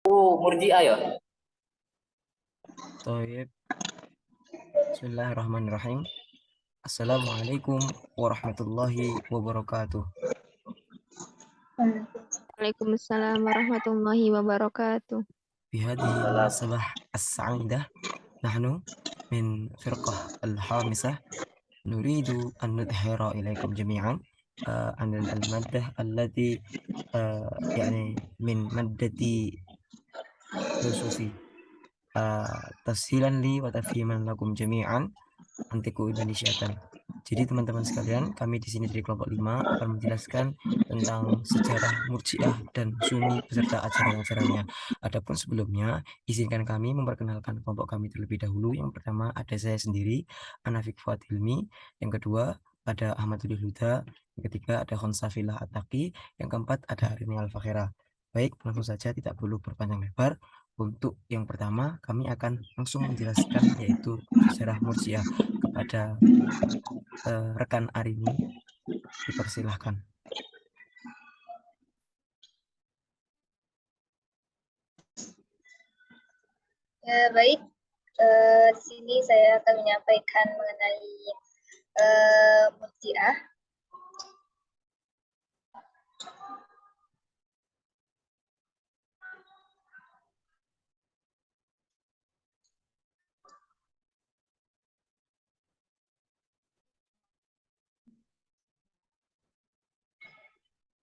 Murji'ah ya. Toyib, Bismillahirrahmanirrahim. Assalamualaikum warahmatullahi wabarakatuh. Waalaikumsalam warahmatullahi wabarakatuh. Bihadihil munasabah as-sa'idah, nahnu min firqah al-hamisah nuridu an nudhira ilaikum jami'an an al-maddah allati yani min maddati nususi tashilan li wa tafhiman lakum jami'an Antiku Indonesiatan. Jadi teman-teman sekalian, kami di sini dari kelompok 5 akan menjelaskan tentang sejarah Murji'ah dan Sunni beserta ajaran-ajarannya. Adapun sebelumnya, izinkan kami memperkenalkan kelompok kami terlebih dahulu. Yang pertama ada saya sendiri, Anafik Fuad Hilmi. Yang kedua ada Ahmadul Huda. Yang ketiga ada Khonsafilah Ataki. Yang keempat ada Arini Al-Fakhira. Baik, langsung saja tidak perlu berpanjang lebar. Untuk yang pertama, kami akan langsung menjelaskan yaitu sejarah Murji'ah kepada rekan Arini, dipersilahkan. Ya, baik. Di sini saya akan menyampaikan mengenai Murji'ah.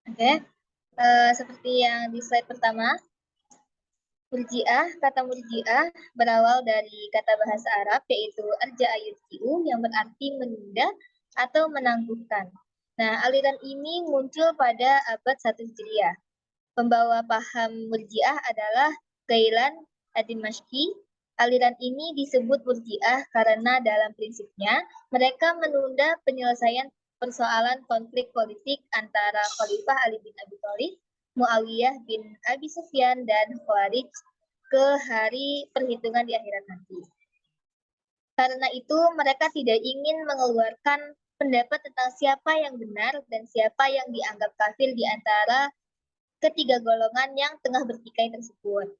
Oke, seperti yang di slide pertama, kata Murji'ah berawal dari kata bahasa Arab yaitu arja'a yurji'u yang berarti menunda atau menangguhkan. Nah, aliran ini muncul pada abad 1 Hijriah. Pembawa paham Murji'ah adalah Ghailan ad-Dimashqi. Aliran ini disebut Murji'ah karena dalam prinsipnya mereka menunda penyelesaian persoalan konflik politik antara Khalifah Ali bin Abi Thalib, Muawiyah bin Abi Sufyan, dan Khawarij ke hari perhitungan di akhirat nanti. Karena itu mereka tidak ingin mengeluarkan pendapat tentang siapa yang benar dan siapa yang dianggap kafir di antara ketiga golongan yang tengah bertikai tersebut.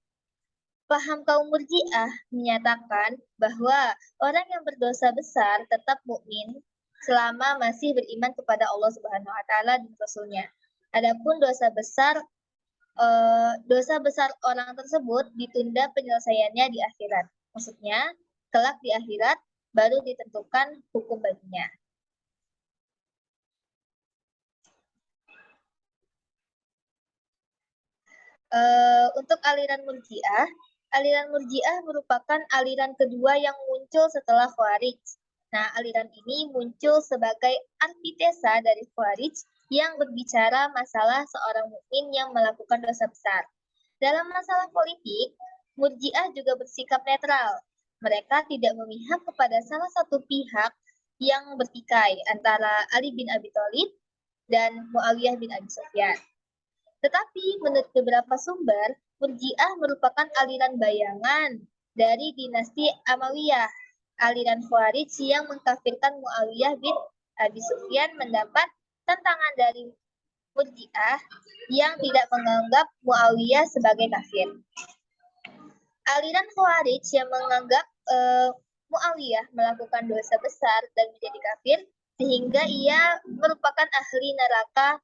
Paham kaum Murji'ah menyatakan bahwa orang yang berdosa besar tetap mukmin selama masih beriman kepada Allah Subhanahu wa taala dan Rasul-Nya. Adapun dosa besar orang tersebut ditunda penyelesaiannya di akhirat. Maksudnya, kelak di akhirat baru ditentukan hukum baginya. Untuk aliran Murji'ah merupakan aliran kedua yang muncul setelah Khawarij. Nah, aliran ini muncul sebagai antitesa dari Khawarij yang berbicara masalah seorang mukmin yang melakukan dosa besar. Dalam masalah politik, Murji'ah juga bersikap netral. Mereka tidak memihak kepada salah satu pihak yang bertikai antara Ali bin Abi Thalib dan Muawiyah bin Abi Sufyan. Tetapi menurut beberapa sumber, Murji'ah merupakan aliran bayangan dari dinasti Amawiyah. Aliran Khawarij yang mengkafirkan Muawiyah bin Abi Sufyan mendapat tantangan dari Murji'ah yang tidak menganggap Muawiyah sebagai kafir. Aliran Khawarij yang menganggap Muawiyah melakukan dosa besar dan menjadi kafir sehingga ia merupakan ahli neraka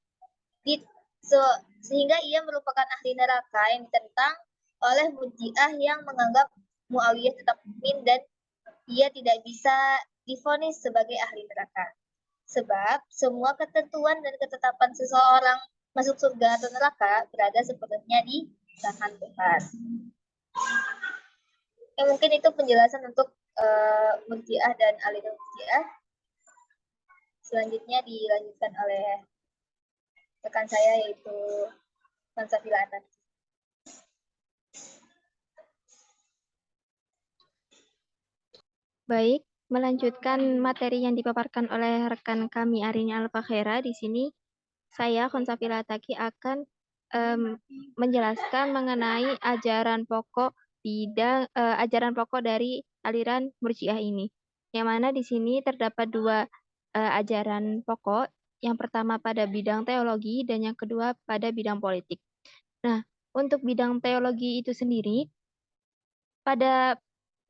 yang ditentang oleh Murji'ah yang menganggap Muawiyah tetap mukmin dan ia tidak bisa divonis sebagai ahli neraka. Sebab semua ketentuan dan ketetapan seseorang masuk surga atau neraka berada sepenuhnya di tangan Tuhan. Ya, mungkin itu penjelasan untuk Murji'ah dan aliran Murji'ah. Selanjutnya dilanjutkan oleh rekan saya yaitu Khonsafilah Ataki. Baik, melanjutkan materi yang dipaparkan oleh rekan kami Arini Al-Fakhira. Di sini saya Khonsafilah Ataki akan menjelaskan mengenai ajaran pokok dari aliran Murji'ah ini. Yang mana di sini terdapat dua ajaran pokok. Yang pertama pada bidang teologi dan yang kedua pada bidang politik. Nah, untuk bidang teologi itu sendiri, pada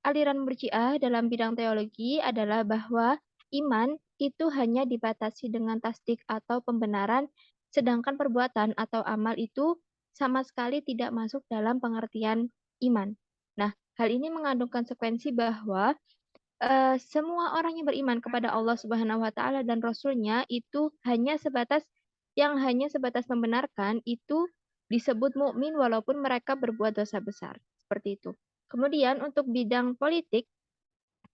aliran Murji'ah dalam bidang teologi adalah bahwa iman itu hanya dibatasi dengan tasdik atau pembenaran, sedangkan perbuatan atau amal itu sama sekali tidak masuk dalam pengertian iman. Nah, hal ini mengandung konsekuensi bahwa semua orang yang beriman kepada Allah Subhanahu wa taala dan Rasul-Nya itu hanya sebatas membenarkan itu disebut mukmin walaupun mereka berbuat dosa besar. Seperti itu. Kemudian untuk bidang politik,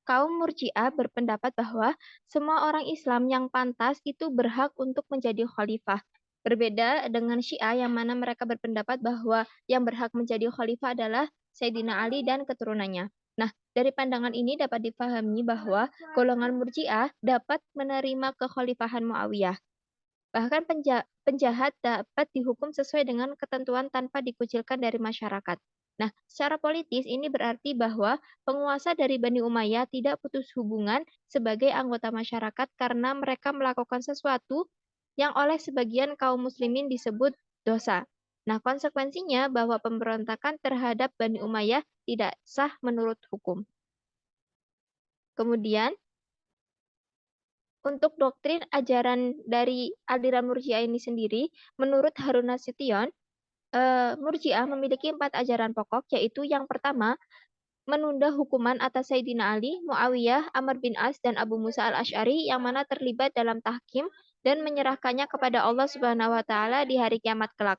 kaum Murji'ah berpendapat bahwa semua orang Islam yang pantas itu berhak untuk menjadi khalifah. Berbeda dengan Syiah yang mana mereka berpendapat bahwa yang berhak menjadi khalifah adalah Sayyidina Ali dan keturunannya. Nah, dari pandangan ini dapat dipahami bahwa golongan Murji'ah dapat menerima kekhalifahan Muawiyah. Bahkan penjahat dapat dihukum sesuai dengan ketentuan tanpa dikucilkan dari masyarakat. Nah, secara politis ini berarti bahwa penguasa dari Bani Umayyah tidak putus hubungan sebagai anggota masyarakat karena mereka melakukan sesuatu yang oleh sebagian kaum muslimin disebut dosa. Nah, konsekuensinya bahwa pemberontakan terhadap Bani Umayyah tidak sah menurut hukum. Kemudian, untuk doktrin ajaran dari aliran Murji'ah ini sendiri, menurut Harun Nasution, Murji'ah memiliki 4 ajaran pokok, yaitu yang pertama, menunda hukuman atas Sayyidina Ali, Muawiyah, Amr bin As, dan Abu Musa al-Asy'ari yang mana terlibat dalam tahkim dan menyerahkannya kepada Allah Subhanahu wa taala di hari kiamat kelak.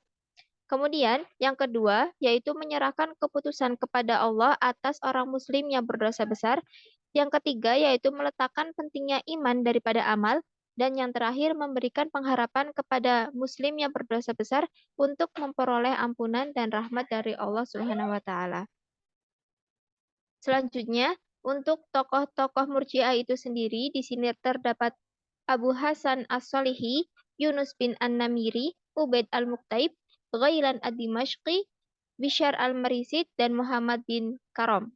Kemudian, yang kedua, yaitu menyerahkan keputusan kepada Allah atas orang muslim yang berdosa besar. Yang ketiga, yaitu meletakkan pentingnya iman daripada amal. Dan yang terakhir, memberikan pengharapan kepada muslim yang berdosa besar untuk memperoleh ampunan dan rahmat dari Allah Subhanahu wa taala. Selanjutnya, untuk tokoh-tokoh Murji'ah itu sendiri, di sini terdapat Abu Hasan As-Solihi, Yunus bin An-Namiri, Ubaid Al-Muqtaib, Ghailan Ad-Dimashqi, Bishr Al-Marisid, dan Muhammad bin Karam.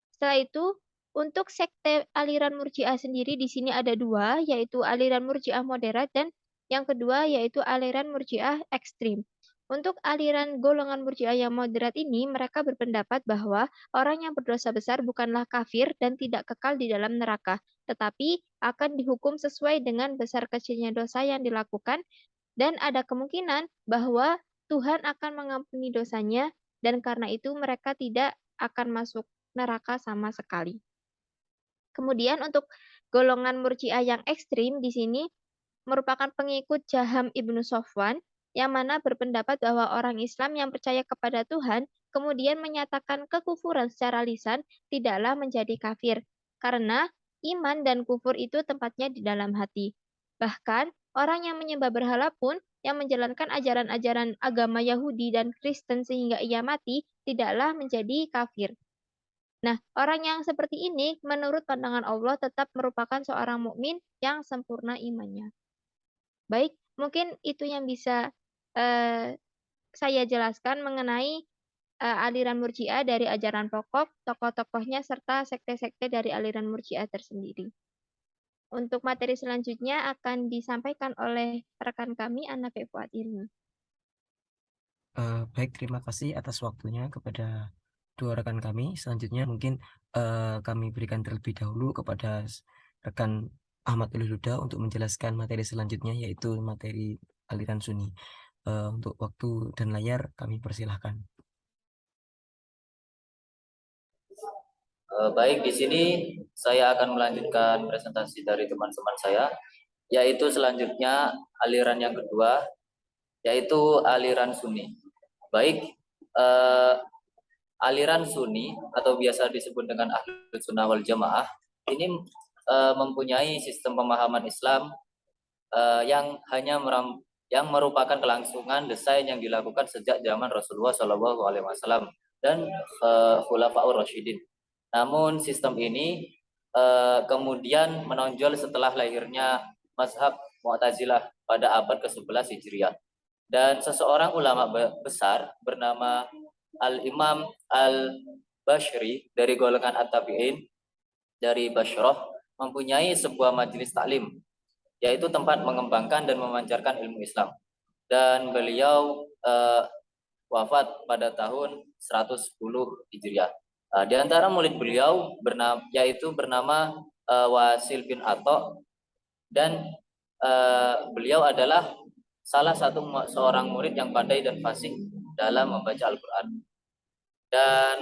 Setelah itu, untuk sekte aliran Murji'ah sendiri di sini ada 2, yaitu aliran Murji'ah moderat dan yang kedua yaitu aliran Murji'ah ekstrim. Untuk aliran golongan Murji'ah yang moderat ini, mereka berpendapat bahwa orang yang berdosa besar bukanlah kafir dan tidak kekal di dalam neraka, tetapi akan dihukum sesuai dengan besar kecilnya dosa yang dilakukan dan ada kemungkinan bahwa Tuhan akan mengampuni dosanya dan karena itu mereka tidak akan masuk neraka sama sekali. Kemudian untuk golongan Murji'ah yang ekstrim di sini merupakan pengikut Jaham ibnu Sofwan yang mana berpendapat bahwa orang Islam yang percaya kepada Tuhan kemudian menyatakan kekufuran secara lisan tidaklah menjadi kafir karena iman dan kufur itu tempatnya di dalam hati. Bahkan orang yang menyembah berhala pun yang menjalankan ajaran-ajaran agama Yahudi dan Kristen sehingga ia mati tidaklah menjadi kafir. Nah, orang yang seperti ini menurut pandangan Allah tetap merupakan seorang mukmin yang sempurna imannya. Baik, mungkin itu yang bisa saya jelaskan mengenai aliran Murji'ah dari ajaran pokok, tokoh-tokohnya, serta sekte-sekte dari aliran Murji'ah tersendiri. Untuk materi selanjutnya akan disampaikan oleh rekan kami, Anna Fuad Ilmi. Baik, terima kasih atas waktunya kepada dua rekan kami. Selanjutnya mungkin kami berikan terlebih dahulu kepada rekan Ahmad Uluhuda untuk menjelaskan materi selanjutnya yaitu materi aliran Sunni. Untuk waktu dan layar kami persilahkan. Baik, di sini saya akan melanjutkan presentasi dari teman-teman saya, yaitu selanjutnya aliran yang kedua, yaitu aliran Sunni. Baik, aliran Sunni atau biasa disebut dengan Ahlus Sunnah wal Jamaah ini mempunyai sistem pemahaman Islam yang yang merupakan kelangsungan desain yang dilakukan sejak zaman Rasulullah SAW dan Khulafaur Rasyidin. Namun sistem ini kemudian menonjol setelah lahirnya mazhab Mu'tazilah pada abad ke-11 Hijriah. Dan seseorang ulama besar bernama Al-Imam Al-Bashri dari golongan At-Tabi'in dari Bashrah mempunyai sebuah majelis taklim, yaitu tempat mengembangkan dan memancarkan ilmu Islam. Dan beliau wafat pada tahun 110 Hijriah. Di antara murid beliau bernama Wasil bin Atta, dan beliau adalah salah satu seorang murid yang pandai dan fasih dalam membaca Al-Quran. Dan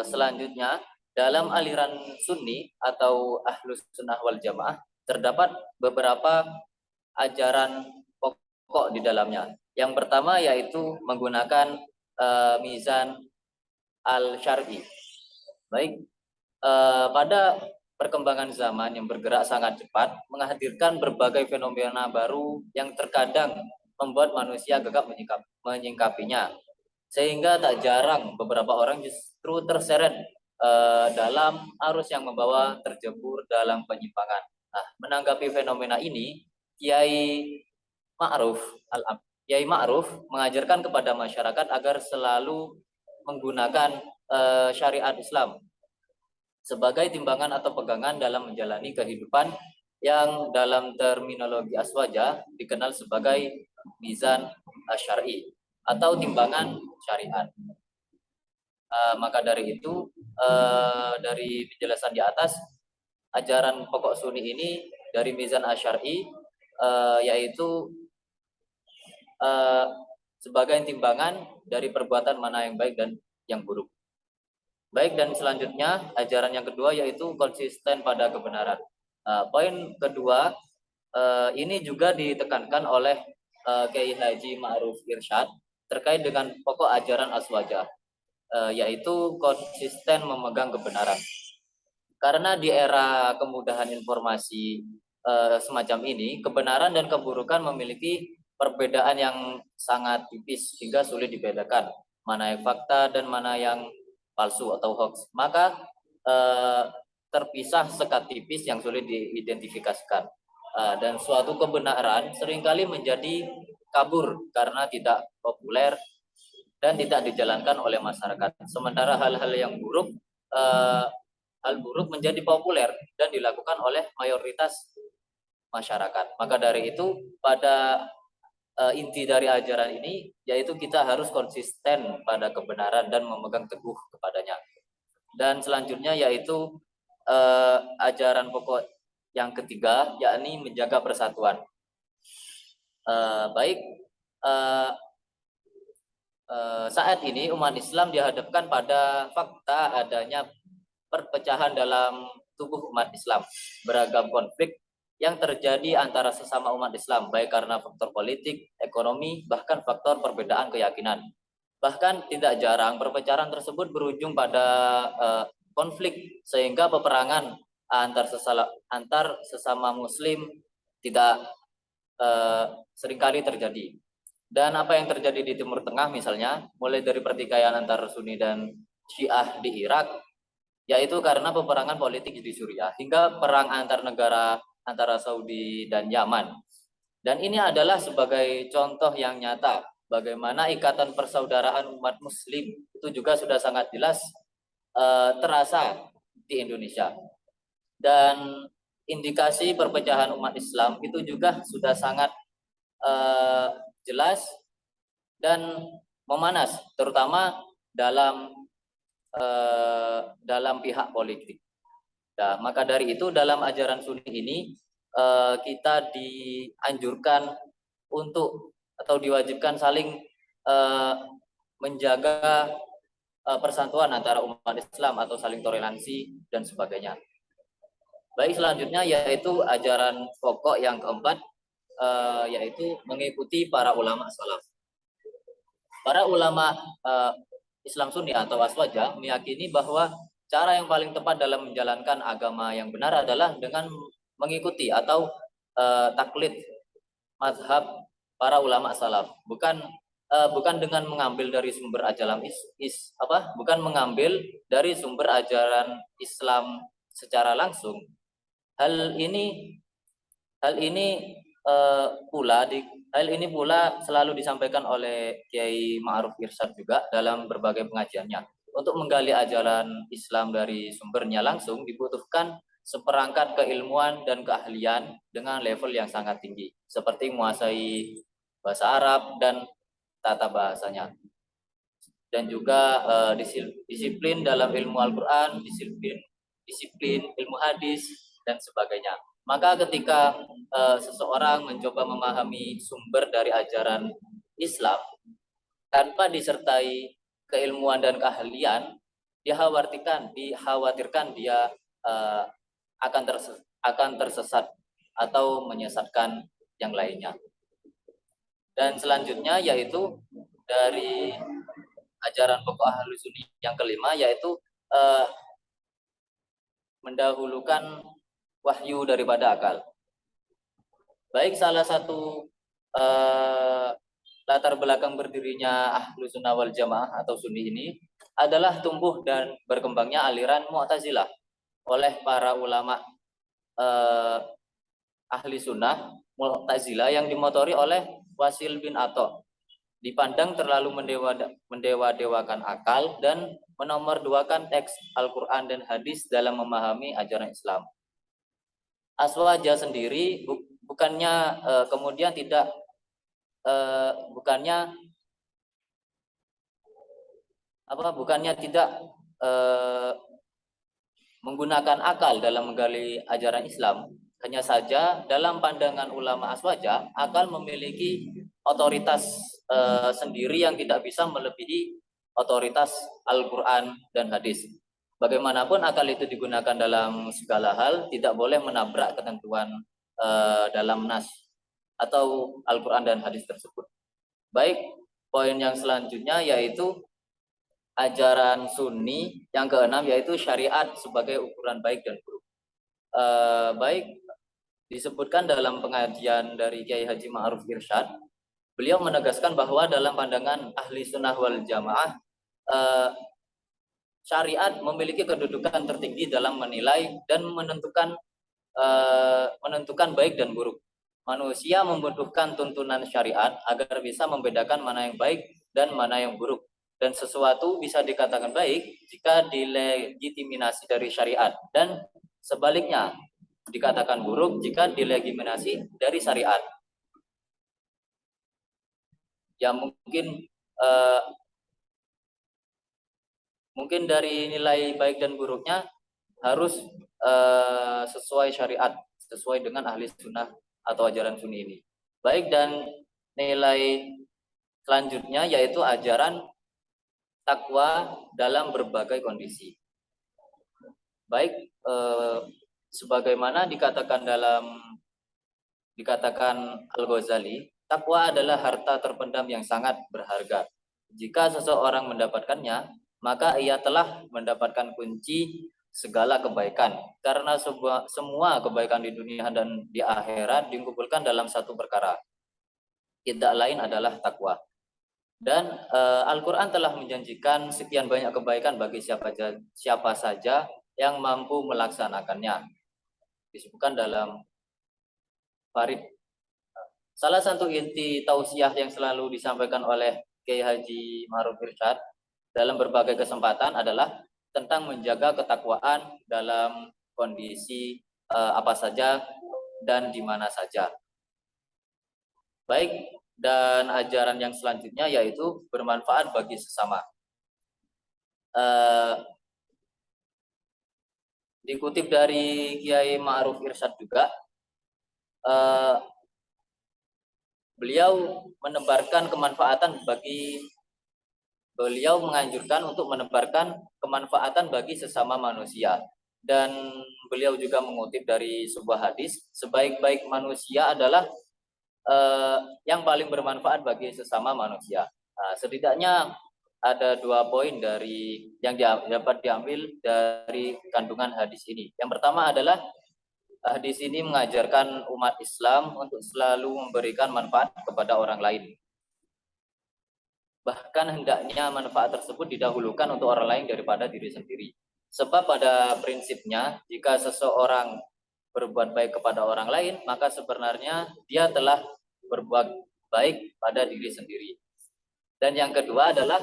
selanjutnya dalam aliran Sunni atau Ahlus Sunnah wal Jamaah terdapat beberapa ajaran pokok di dalamnya. Yang pertama yaitu menggunakan mizan al-syar'i. Baik, pada perkembangan zaman yang bergerak sangat cepat menghadirkan berbagai fenomena baru yang terkadang membuat manusia gegap menyingkapinya, sehingga tak jarang beberapa orang justru terseret dalam arus yang membawa terjebur dalam penyimpangan. Nah, menanggapi fenomena ini, Kiai Ma'ruf mengajarkan kepada masyarakat agar selalu menggunakan syariat Islam sebagai timbangan atau pegangan dalam menjalani kehidupan yang dalam terminologi aswaja dikenal sebagai mizan syar'i atau timbangan syariat. Maka dari itu, dari penjelasan di atas, ajaran pokok Sunni ini dari mizan syar'i yaitu sebagai timbangan dari perbuatan mana yang baik dan yang buruk. Baik, dan selanjutnya ajaran yang kedua yaitu konsisten pada kebenaran. Poin kedua ini juga ditekankan oleh Kiai Haji Ma'ruf Irsyad terkait dengan pokok ajaran aswaja, yaitu konsisten memegang kebenaran. Karena di era kemudahan informasi semacam ini, kebenaran dan keburukan memiliki perbedaan yang sangat tipis hingga sulit dibedakan mana yang fakta dan mana yang palsu atau hoax. Maka terpisah sekat tipis yang sulit diidentifikasikan, dan suatu kebenaran seringkali menjadi kabur karena tidak populer dan tidak dijalankan oleh masyarakat. Sementara hal-hal yang buruk, hal buruk menjadi populer dan dilakukan oleh mayoritas masyarakat. Maka dari itu, pada inti dari ajaran ini yaitu kita harus konsisten pada kebenaran dan memegang teguh kepadanya. Dan selanjutnya yaitu ajaran pokok yang ketiga, yakni menjaga persatuan. Saat ini umat Islam dihadapkan pada fakta adanya perpecahan dalam tubuh umat Islam, beragam konflik yang terjadi antara sesama umat Islam, baik karena faktor politik, ekonomi, bahkan faktor perbedaan keyakinan. Bahkan tidak jarang perpecahan tersebut berujung pada konflik, sehingga peperangan antar sesama Muslim tidak seringkali terjadi. Dan apa yang terjadi di Timur Tengah misalnya, mulai dari pertikaian antar Sunni dan Syiah di Irak, yaitu karena peperangan politik di Suriah, hingga perang antar negara antara Saudi dan Yaman. Dan ini adalah sebagai contoh yang nyata bagaimana ikatan persaudaraan umat Muslim itu juga sudah sangat jelas terasa di Indonesia. Dan indikasi perpecahan umat Islam itu juga sudah sangat jelas dan memanas, terutama dalam pihak politik. Nah, maka dari itu dalam ajaran Sunni ini kita dianjurkan untuk atau diwajibkan saling menjaga persatuan antara umat Islam atau saling toleransi dan sebagainya. Baik, selanjutnya yaitu ajaran pokok yang keempat, yaitu mengikuti para ulama salaf. Para ulama Islam Sunni atau Aswaja meyakini bahwa cara yang paling tepat dalam menjalankan agama yang benar adalah dengan mengikuti atau taklid mazhab para ulama salaf, bukan dengan mengambil dari sumber bukan mengambil dari sumber ajaran Islam secara langsung. Hal ini pula selalu disampaikan oleh Kiai Ma'ruf Irsyad juga dalam berbagai pengajiannya. Untuk menggali ajaran Islam dari sumbernya langsung dibutuhkan seperangkat keilmuan dan keahlian dengan level yang sangat tinggi, seperti menguasai bahasa Arab dan tata bahasanya. Dan juga disiplin dalam ilmu Al-Quran, disiplin ilmu hadis, dan sebagainya. Maka ketika seseorang mencoba memahami sumber dari ajaran Islam tanpa disertai keilmuan dan keahlian, dikhawatirkan dia akan tersesat atau menyesatkan yang lainnya. Dan selanjutnya yaitu dari ajaran pokok Ahlus Sunni yang kelima, yaitu mendahulukan wahyu daripada akal. Baik, salah satu latar belakang berdirinya Ahlus Sunnah wal Jamaah atau Sunni ini adalah tumbuh dan berkembangnya aliran Mu'tazilah oleh para ulama ahli sunnah Mu'tazilah yang dimotori oleh Wasil bin Atha. Dipandang terlalu mendewa-dewakan akal dan menomorduakan teks Al-Quran dan hadis dalam memahami ajaran Islam. Aswaja sendiri bukannya tidak menggunakan akal dalam menggali ajaran Islam. Hanya saja dalam pandangan ulama Aswaja, akal memiliki otoritas sendiri yang tidak bisa melebihi otoritas Al-Quran dan hadis. Bagaimanapun akal itu digunakan dalam segala hal, tidak boleh menabrak ketentuan dalam nas atau Al-Quran dan hadis tersebut. Baik, poin yang selanjutnya yaitu ajaran Sunni yang keenam, yaitu syariat sebagai ukuran baik dan buruk. Baik, disebutkan dalam pengajian dari Kiai Haji Ma'ruf Irsyad, beliau menegaskan bahwa dalam pandangan ahli sunnah wal jamaah, syariat memiliki kedudukan tertinggi dalam menilai dan menentukan baik dan buruk. Manusia membutuhkan tuntunan syariat agar bisa membedakan mana yang baik dan mana yang buruk. Dan sesuatu bisa dikatakan baik jika dilegitimasi dari syariat, dan sebaliknya dikatakan buruk jika dilegitimasi dari syariat. Ya mungkin dari nilai baik dan buruknya harus sesuai syariat, sesuai dengan ahli sunnah atau ajaran Sunni ini. Baik, dan nilai selanjutnya yaitu ajaran takwa dalam berbagai kondisi. Baik, sebagaimana dikatakan Al-Ghazali, takwa adalah harta terpendam yang sangat berharga. Jika seseorang mendapatkannya, maka ia telah mendapatkan kunci segala kebaikan. Karena semua kebaikan di dunia dan di akhirat dikumpulkan dalam satu perkara. Tidak lain adalah takwa. Dan Al-Quran telah menjanjikan sekian banyak kebaikan bagi siapa saja yang mampu melaksanakannya. Disebutkan dalam Farid. Salah satu inti tausiah yang selalu disampaikan oleh Kiai Haji Ma'ruf Irsyad dalam berbagai kesempatan adalah tentang menjaga ketakwaan dalam kondisi apa saja dan di mana saja. Baik, dan ajaran yang selanjutnya yaitu bermanfaat bagi sesama. Dikutip dari Kiai Ma'ruf Irsyad juga, beliau menganjurkan untuk menebarkan kemanfaatan bagi sesama manusia. Dan beliau juga mengutip dari sebuah hadis, sebaik-baik manusia adalah yang paling bermanfaat bagi sesama manusia. Setidaknya ada 2 poin yang dapat diambil dari kandungan hadis ini. Yang pertama adalah hadis ini mengajarkan umat Islam untuk selalu memberikan manfaat kepada orang lain. Bahkan hendaknya manfaat tersebut didahulukan untuk orang lain daripada diri sendiri. Sebab pada prinsipnya, jika seseorang berbuat baik kepada orang lain, maka sebenarnya dia telah berbuat baik pada diri sendiri. Dan yang kedua adalah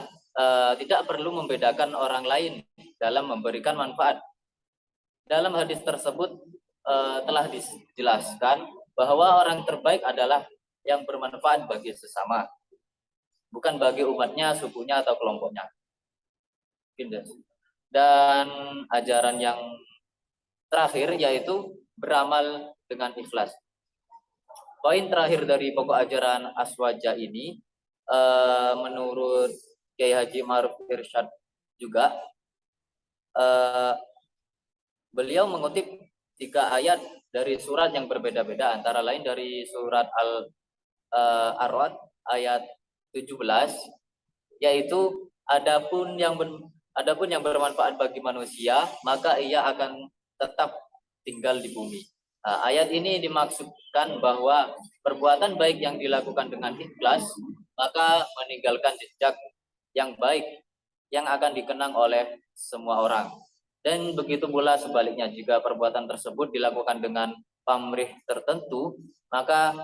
tidak perlu membedakan orang lain dalam memberikan manfaat. Dalam hadis tersebut telah dijelaskan bahwa orang terbaik adalah yang bermanfaat bagi sesama. bukan bagi umatnya, sukunya atau kelompoknya. Dan ajaran yang terakhir yaitu beramal dengan ikhlas. Poin terakhir dari pokok ajaran Aswaja ini menurut Kiai Haji Ma'ruf Irsyad juga beliau mengutip 3 ayat dari surat yang berbeda-beda, antara lain dari surat Al-A'raf ayat 17, yaitu adapun yang bermanfaat bagi manusia, maka ia akan tetap tinggal di bumi. Nah, ayat ini dimaksudkan bahwa perbuatan baik yang dilakukan dengan ikhlas, maka meninggalkan jejak yang baik yang akan dikenang oleh semua orang. Dan begitu pula sebaliknya, jika perbuatan tersebut dilakukan dengan pamrih tertentu, maka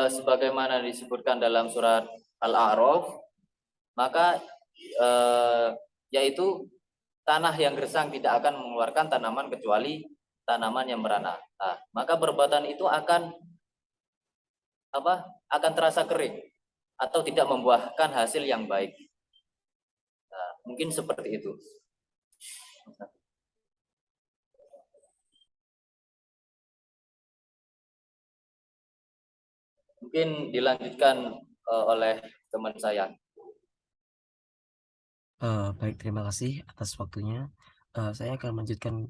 sebagaimana disebutkan dalam surat Al-A'raf, maka yaitu tanah yang gersang tidak akan mengeluarkan tanaman kecuali tanaman yang merana. Nah, maka perbuatan itu akan terasa kering atau tidak membuahkan hasil yang baik. Nah, mungkin seperti itu. Mungkin dilanjutkan oleh teman saya. Baik, terima kasih atas waktunya. Saya akan melanjutkan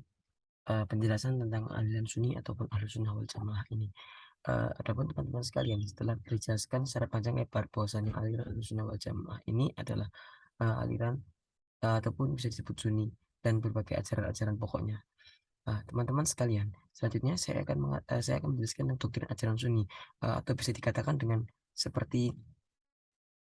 penjelasan tentang aliran Sunni ataupun Ahlus Sunnah wal Jamaah ini. Adapun teman-teman sekalian, setelah dijelaskan secara panjang lebar bahwasanya aliran Ahlus Sunnah wal Jamaah ini adalah aliran ataupun bisa disebut Sunni dan berbagai ajaran-ajaran pokoknya. Teman-teman sekalian, selanjutnya saya akan menjelaskan tentang doktrin ajaran Sunni atau bisa dikatakan dengan seperti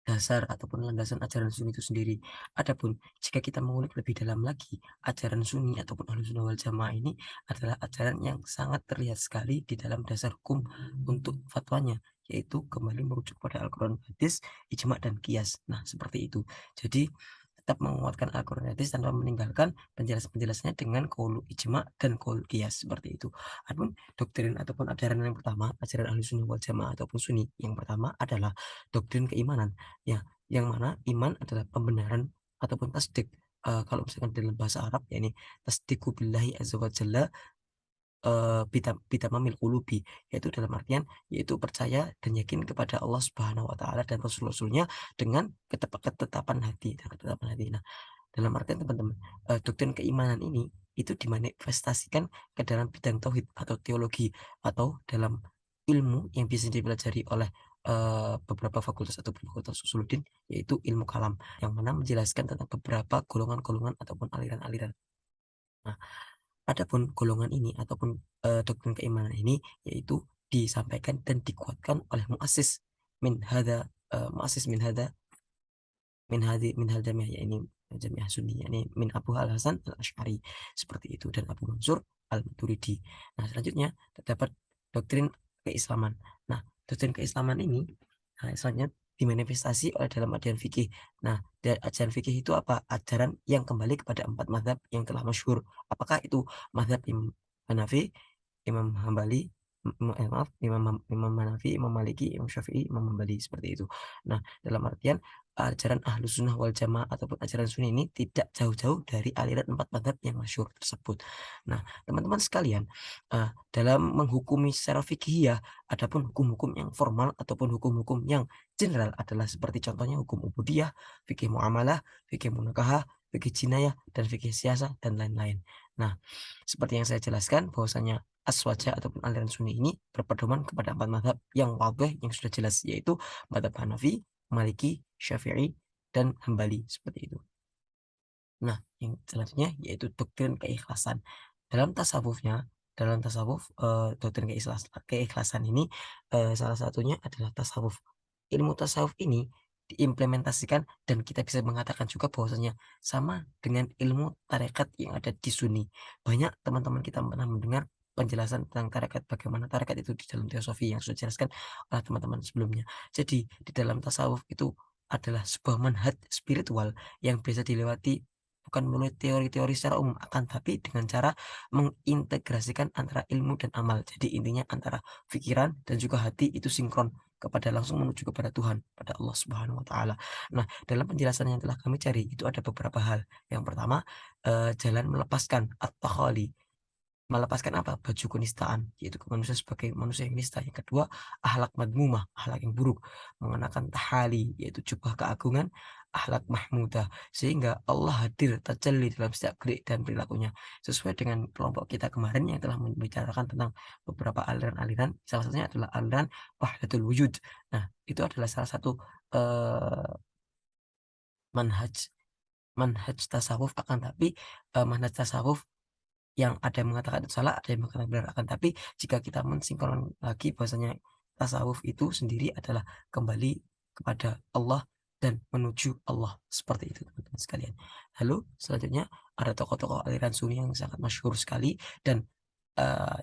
dasar ataupun landasan ajaran Sunni itu sendiri. Adapun jika kita mengulik lebih dalam lagi, ajaran Sunni ataupun Ahlus Sunnah wal Jamaah ini adalah ajaran yang sangat terlihat sekali di dalam dasar hukum untuk fatwanya, yaitu kembali merujuk pada Al-Quran, hadis, ijma, dan qiyas. Nah, seperti itu. Jadi tetap menguatkan Al-Quran, hadis tanpa meninggalkan penjelasan-penjelasannya dengan qaul ijma dan qaul qiyas, seperti itu. Adapun doktrin ataupun ajaran yang pertama, ajaran Ahlus Sunnah wal Jamaah ataupun Sunni yang pertama adalah doktrin keimanan, ya, yang mana iman adalah pembenaran ataupun tasdik. Kalau misalkan dalam bahasa Arab, yakni tasdiqu billahi azza wa jalla bitamamil qulubi, yaitu dalam artian yaitu percaya dan yakin kepada Allah Subhanahu wa taala dan rasul-rasulnya dengan ketetapan hati dan ketetapan hati. Nah, dalam artian teman-teman, doktrin keimanan ini itu dimanifestasikan ke dalam bidang tauhid atau teologi atau dalam ilmu yang bisa dipelajari oleh beberapa fakultas ataupun fakultas usuluddin, yaitu ilmu kalam, yang mana menjelaskan tentang beberapa golongan-golongan ataupun aliran-aliran. Nah, adapun golongan ini ataupun doktrin keimanan ini yaitu disampaikan dan dikuatkan oleh muassis min hada jamiah, yakni jamiah Sunni, yakni min Abu Al-Hasan Al-Asy'ari, seperti itu, dan Abu Mansur Al-Maturidi. Nah, selanjutnya terdapat doktrin keislaman. Nah, doktrin keislaman ini selanjutnya dimanifestasi oleh dalam ajaran fikih. Nah, ajaran fikih itu apa? Ajaran yang kembali kepada 4 mazhab yang telah masyhur. Apakah itu mazhab Imam Hanafi, Imam Hambali, Imam Hanafi, Imam Maliki, Imam Syafi'i, Imam Hambali, seperti itu. Nah, dalam artian ajaran Ahlus Sunnah wal Jamaah ataupun ajaran Sunni ini tidak jauh-jauh dari aliran 4 mazhab yang masyhur tersebut. Nah, teman-teman sekalian, dalam menghukumi secara fikih, adapun hukum-hukum yang formal ataupun hukum-hukum yang general adalah seperti contohnya hukum ubudiyah, fikih muamalah, fikih munakahah, fikih jinayah, dan fikih siasah, dan lain-lain. Nah, seperti yang saya jelaskan bahwasanya Aswaja ataupun aliran Sunni ini berpedoman kepada 4 mazhab yang wadih, yang sudah jelas, yaitu mazhab Hanafi, Maliki, Syafi'i, dan Hambali, seperti itu. Nah, yang selanjutnya yaitu doktrin keikhlasan. Dalam tasawuf, doktrin keikhlasan ini salah satunya adalah tasawuf. Ilmu tasawuf ini diimplementasikan dan kita bisa mengatakan juga bahwasanya sama dengan ilmu tarekat yang ada di Sunni. Banyak teman-teman kita pernah mendengar penjelasan tentang tarekat, bagaimana tarekat itu di dalam teosofi yang sudah dijelaskan oleh teman-teman sebelumnya. Jadi di dalam tasawuf itu adalah sebuah manhaj spiritual yang bisa dilewati bukan melalui teori-teori secara umum, akan tapi dengan cara mengintegrasikan antara ilmu dan amal. Jadi intinya antara pikiran dan juga hati itu sinkron, kepada langsung menuju kepada Tuhan, pada Allah Subhanahu wa taala. Nah, dalam penjelasan yang telah kami cari itu ada beberapa hal. Yang pertama, jalan melepaskan at-takhali. Melepaskan apa? Baju kenistaan, yaitu manusia sebagai manusia yang nista. Yang kedua, akhlak madmumah, akhlak yang buruk. Mengenakan tahali, yaitu jubah keagungan, akhlak mahmudah. Sehingga Allah hadir tajalli dalam setiap gerak dan perilakunya. Sesuai dengan kelompok kita kemarin yang telah membicarakan tentang beberapa aliran-aliran. Salah satunya adalah aliran wahdatul wujud. Nah, itu adalah salah satu manhaj tasawuf, akan tapi manhaj tasawuf yang ada yang mengatakan itu salah, ada yang mengatakan benar. Akan tapi jika kita mensinkron lagi, bahwasanya tasawuf itu sendiri adalah kembali kepada Allah dan menuju Allah, seperti itu teman-teman sekalian. Lalu selanjutnya ada tokoh-tokoh aliran Sunni yang sangat masyhur sekali dan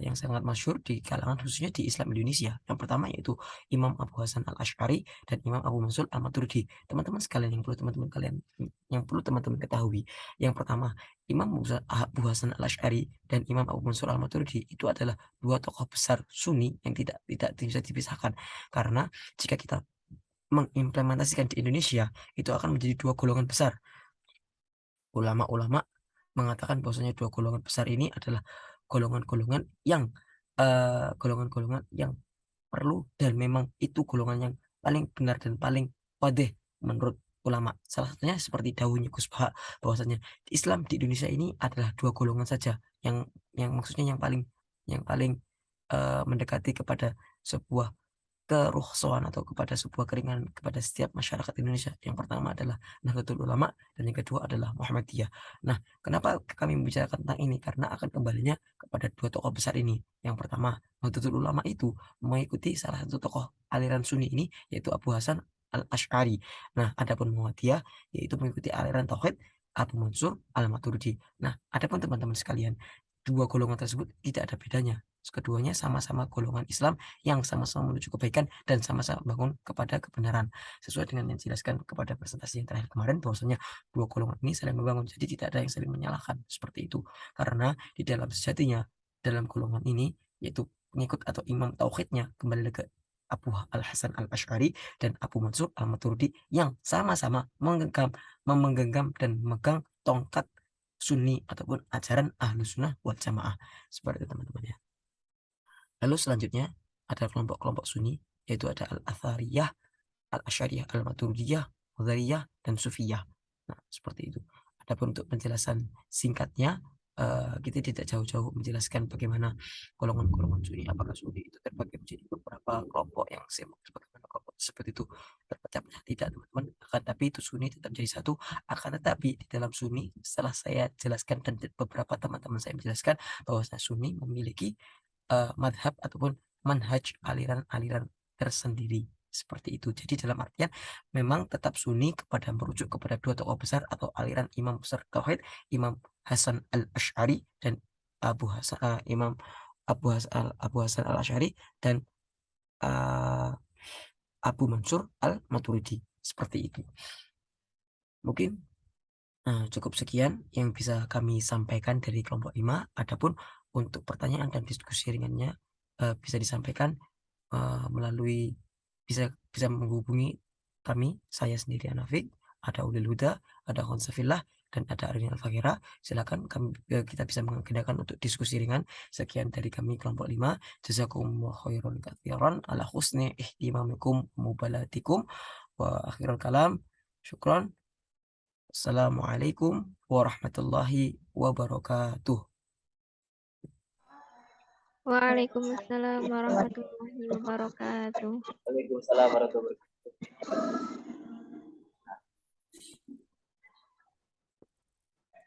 yang sangat masyhur di kalangan khususnya di Islam Indonesia. Yang pertama yaitu Imam Abu Hasan Al-Asy'ari dan Imam Abu Mansur Al-Maturidi. Teman-teman sekalian, yang perlu teman-teman ketahui. Yang pertama, Imam Abu Hasan Al-Asy'ari dan Imam Abu Mansur Al-Maturidi itu adalah dua tokoh besar Sunni yang tidak bisa dipisahkan. Karena jika kita mengimplementasikan di Indonesia, itu akan menjadi dua golongan besar. Ulama-ulama mengatakan bahwasanya dua golongan besar ini adalah golongan-golongan yang perlu dan memang itu golongan yang paling benar dan paling wadih menurut ulama. Salah satunya seperti dawuhnya Gus Baha, bahwasanya Islam di Indonesia ini adalah dua golongan saja yang maksudnya yang paling mendekati kepada sebuah keruhsoan atau kepada sebuah keringanan kepada setiap masyarakat Indonesia. Yang pertama adalah Nahdlatul Ulama dan yang kedua adalah Muhammadiyah. Nah, kenapa kami membicarakan tentang ini? Karena akan kembalinya kepada dua tokoh besar ini. Yang pertama, Nahdlatul Ulama itu mengikuti salah satu tokoh aliran Sunni ini, yaitu Abu Hasan Al-Asy'ari. Nah, adapun Muhammadiyah yaitu mengikuti aliran Tauhid Abu Mansur Al-Maturidi. Nah, adapun teman-teman sekalian, dua golongan tersebut tidak ada bedanya. Keduanya sama-sama golongan Islam yang sama-sama menuju kebaikan dan sama-sama bangun kepada kebenaran. Sesuai dengan yang dijelaskan kepada presentasi yang terakhir kemarin, bahwasanya dua golongan ini saling membangun, jadi tidak ada yang saling menyalahkan, seperti itu. Karena di dalam sejatinya, dalam golongan ini, yaitu pengikut atau imam tauhidnya kembali ke Abu Al-Hasan Al-Asy'ari dan Abu Mansur Al-Maturidi yang sama-sama memegang dan memegang tongkat Sunni ataupun ajaran Ahlus Sunnah wal Jamaah, seperti itu teman-teman ya. Lalu selanjutnya ada kelompok-kelompok Sunni, yaitu ada Al-Athariyah, Al-Asy'ariyah, Al-Maturidiyah, Qadariyah, dan Sufiyah. Nah, seperti itu. Adapun untuk penjelasan singkatnya, kita tidak jauh-jauh menjelaskan bagaimana golongan-golongan Sunni, apakah Sunni itu terbagi menjadi beberapa kelompok yang sebagaimana kelompok seperti itu terpecah-pecah, tidak teman-teman. Akan tapi itu Sunni tetap jadi satu. Akan tetapi di dalam Sunni, setelah saya jelaskan dan beberapa teman-teman saya menjelaskan bahwa Sunni memiliki madhab ataupun manhaj aliran-aliran tersendiri, seperti itu. Jadi dalam artian memang tetap Sunni kepada merujuk kepada dua tokoh besar atau aliran Imam besar tauhid, Imam Hasan Al-Asy'ari dan Imam Abu Hasan Al-Asy'ari dan Abu Mansur Al-Maturidi, seperti itu. Mungkin cukup sekian yang bisa kami sampaikan dari kelompok 5. Adapun untuk pertanyaan dan diskusi ringannya bisa disampaikan melalui bisa menghubungi kami, saya sendiri Anafik, ada Ulil Huda, ada Khonsafillah, dan ada Arini Al-Faghira. Silakan kita bisa mengagendakan untuk diskusi ringan. Sekian dari kami kelompok 5. Jazakumullahu khairan katsiran ala husni ihtimamikum mubalatikum wa akhirul kalam. Syukran. Assalamualaikum warahmatullahi wabarakatuh. Waalaikumsalam warahmatullahi wabarakatuh. Waalaikumsalam warahmatullahi wabarakatuh.